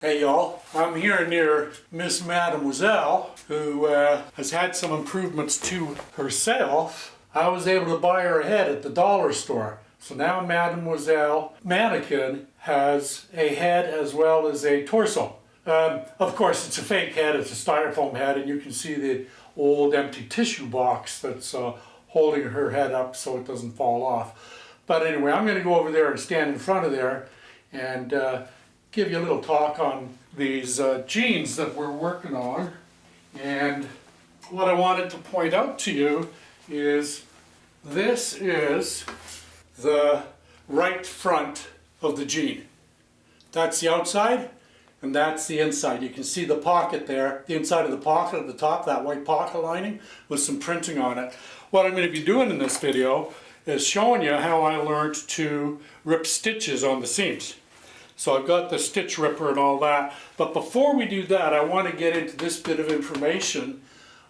Hey y'all, I'm here near Miss Mademoiselle, who has had some improvements to herself. I was able to buy her a head at the dollar store. So now Mademoiselle Mannequin has a head as well as a torso. Of course it's a fake head, it's a styrofoam head, and you can see the old empty tissue box that's holding her head up so it doesn't fall off. But anyway, I'm going to go over there and stand in front of there and give you a little talk on these jeans that we're working on. And what I wanted to point out to you is this is the right front of the jean. That's the outside and that's the inside. You can see the pocket there, the inside of the pocket at the top, that white pocket lining with some printing on it. What I'm going to be doing in this video is showing you how I learned to rip stitches on the seams. So I've got the stitch ripper and all that, but before we do that I want to get into this bit of information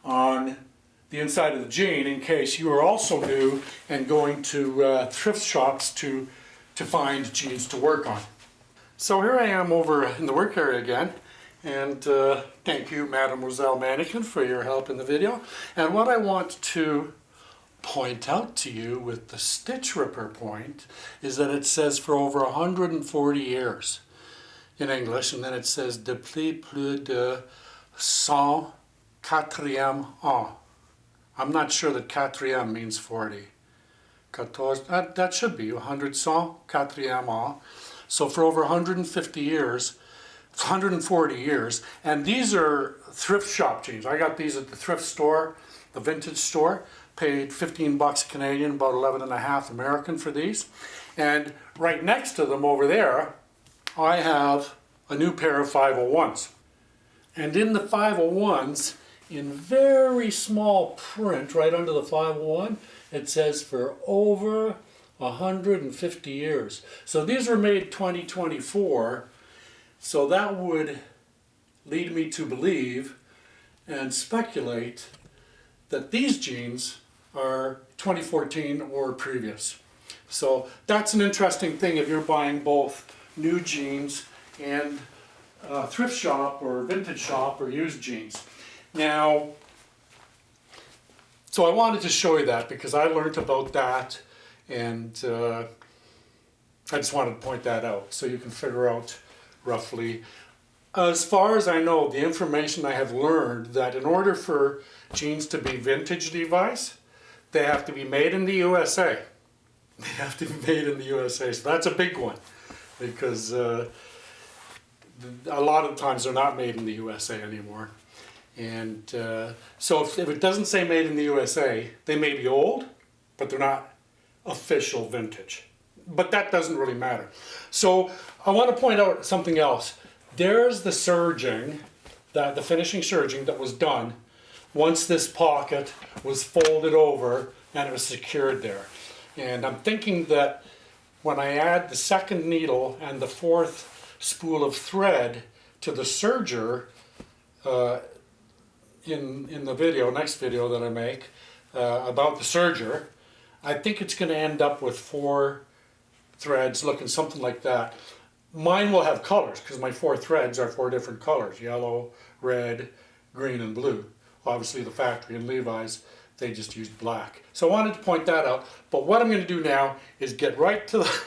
on the inside of the jean in case you are also new and going to thrift shops to find jeans to work on. So here I am over in the work area again, and thank you Mademoiselle Mannequin for your help in the video. And what I want to point out to you with the stitch ripper point is that it says for over 140 years in English, and then it says depuis plus de 104e an. I'm not sure that quatrième means 40. 14, that should be 104e an. So for over 150 years, 140 years, and these are thrift shop jeans. I got these at the thrift store, the vintage store. Paid 15 bucks Canadian, about 11.5 American for these. And right next to them over there, I have a new pair of 501s. And in the 501s, in very small print, right under the 501, it says for over 150 years. So these were made 2024, so that would lead me to believe and speculate that these jeans are 2014 or previous. So that's an interesting thing if you're buying both new jeans and thrift shop or vintage shop or used jeans. Now, so I wanted to show you that because I learned about that, and I just wanted to point that out so you can figure out roughly. As far as I know, the information I have learned that in order for jeans to be vintage Levi's, they have to be made in the USA. They have to be made in the USA. So that's a big one because a lot of times they're not made in the USA anymore. And so if it doesn't say made in the USA, they may be old, but they're not official vintage. But that doesn't really matter. So I want to point out something else. There's the serging, the finishing serging that was done once this pocket was folded over and it was secured there. And I'm thinking that when I add the second needle and the fourth spool of thread to the serger in the video, next video that I make about the serger, I think it's going to end up with 4 threads looking something like that. Mine will have colors because my 4 threads are 4 different colors: yellow, red, green, and blue. Obviously the factory in Levi's, they just used black. So I wanted to point that out. But what I'm going to do now is get right to the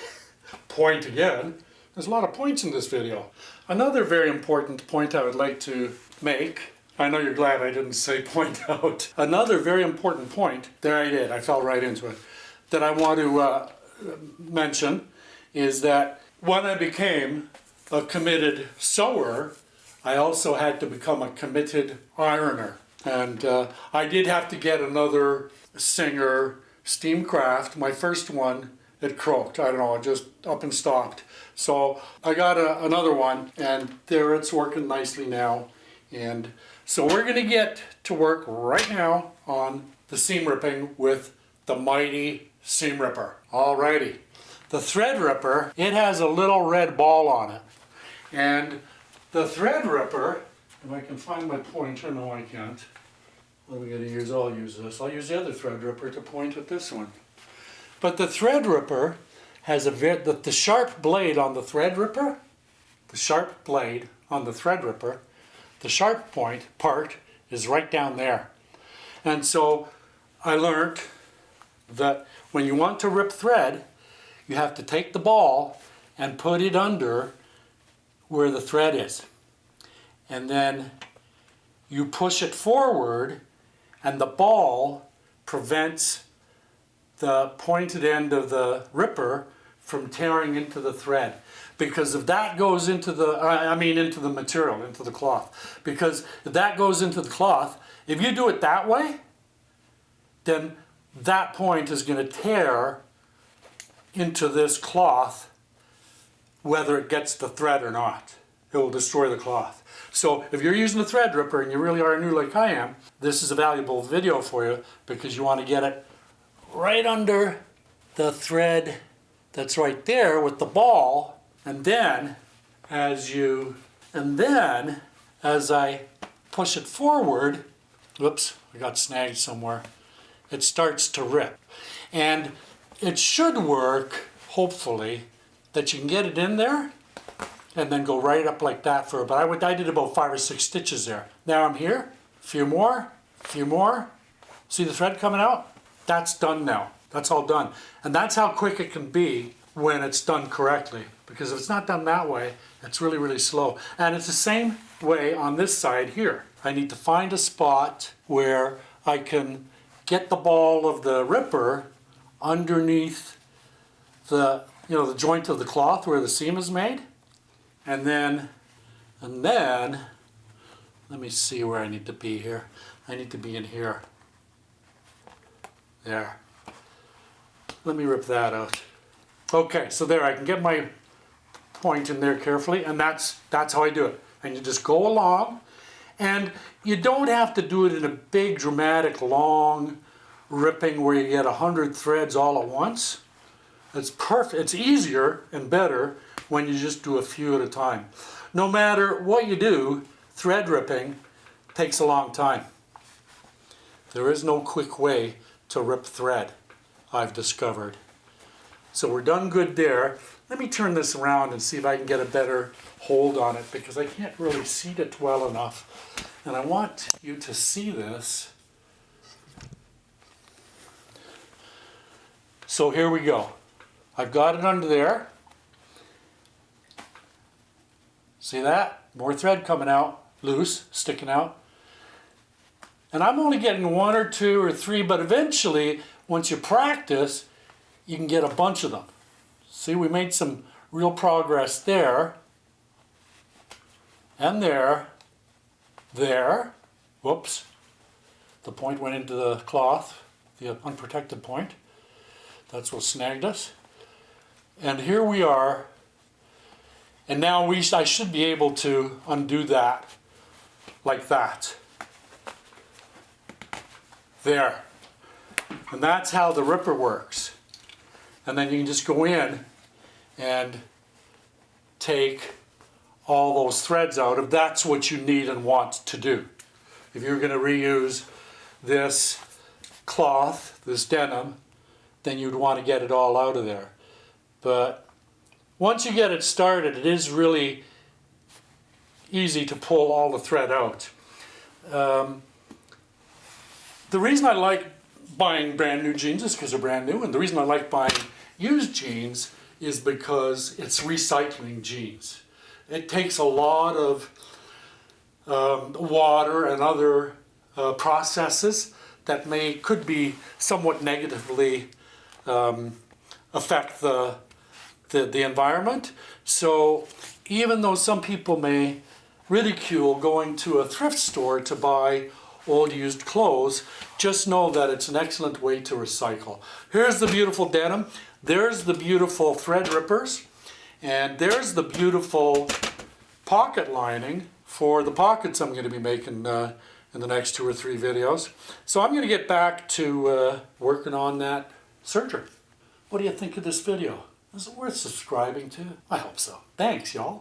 point again. There's a lot of points in this video. Another very important point I would like to make, I know you're glad I didn't say point out. Another very important point, there I did, I fell right into it, that I want to mention is that when I became a committed sewer, I also had to become a committed ironer. And I did have to get another Singer Steamcraft. My first one, it croaked. I don't know, it just up and stopped. So I got another one, and there it's working nicely now. And so we're going to get to work right now on the seam ripping with the mighty seam ripper. Alrighty. The thread ripper, it has a little red ball on it. And the thread ripper, if I can find my pointer, no I can't. What are we going to use? I'll use this. I'll use the other thread ripper to point at this one. But the thread ripper has the sharp blade on the thread ripper, the sharp blade on the thread ripper, the sharp point part is right down there. And so I learned that when you want to rip thread, you have to take the ball and put it under where the thread is. And then you push it forward, and the ball prevents the pointed end of the ripper from tearing into the thread. Because if that goes into the, into the material, into the cloth. Because if that goes into the cloth, if you do it that way, then that point is going to tear into this cloth whether it gets the thread or not. It will destroy the cloth. So if you're using a thread ripper and you really are new like I am, this is a valuable video for you because you want to get it right under the thread that's right there with the ball, and then as I push it forward, whoops, I got snagged somewhere, it starts to rip. And it should work, hopefully, that you can get it in there and then go right up like that for, but I did about 5 or 6 stitches there. Now I'm here, a few more. See the thread coming out? That's done now. That's all done. And that's how quick it can be when it's done correctly. Because if it's not done that way, it's really, really slow. And it's the same way on this side here. I need to find a spot where I can get the ball of the ripper underneath the, the joint of the cloth where the seam is made. And then, let me see where I need to be here. I need to be in here. There. Let me rip that out. Okay, so there, I can get my point in there carefully, and that's how I do it. And you just go along, and you don't have to do it in a big, dramatic, long ripping where you get 100 threads all at once. It's perfect. It's easier and better when you just do a few at a time. No matter what you do, thread ripping takes a long time. There is no quick way to rip thread, I've discovered. So we're done good there. Let me turn this around and see if I can get a better hold on it because I can't really seat it well enough. And I want you to see this. So here we go. I've got it under there. See that? More thread coming out, loose, sticking out. And I'm only getting 1 or 2 or 3, but eventually, once you practice, you can get a bunch of them. See, we made some real progress there. And there. Whoops. The point went into the cloth, the unprotected point. That's what snagged us. And here we are. And now I should be able to undo that like that. There. And that's how the ripper works. And then you can just go in and take all those threads out if that's what you need and want to do. If you're going to reuse this cloth, this denim, then you'd want to get it all out of there. But once you get it started, it is really easy to pull all the thread out. The reason I like buying brand new jeans is because they're brand new, and the reason I like buying used jeans is because it's recycling jeans. It takes a lot of water and other processes that could be somewhat negatively affect the environment. So even though some people may ridicule going to a thrift store to buy old used clothes, just know that it's an excellent way to recycle. Here's the beautiful denim, there's the beautiful thread rippers, and there's the beautiful pocket lining for the pockets I'm going to be making in the next 2 or 3 videos. So I'm going to get back to working on that serger. What do you think of this video? Is it worth subscribing to? I hope so. Thanks, y'all.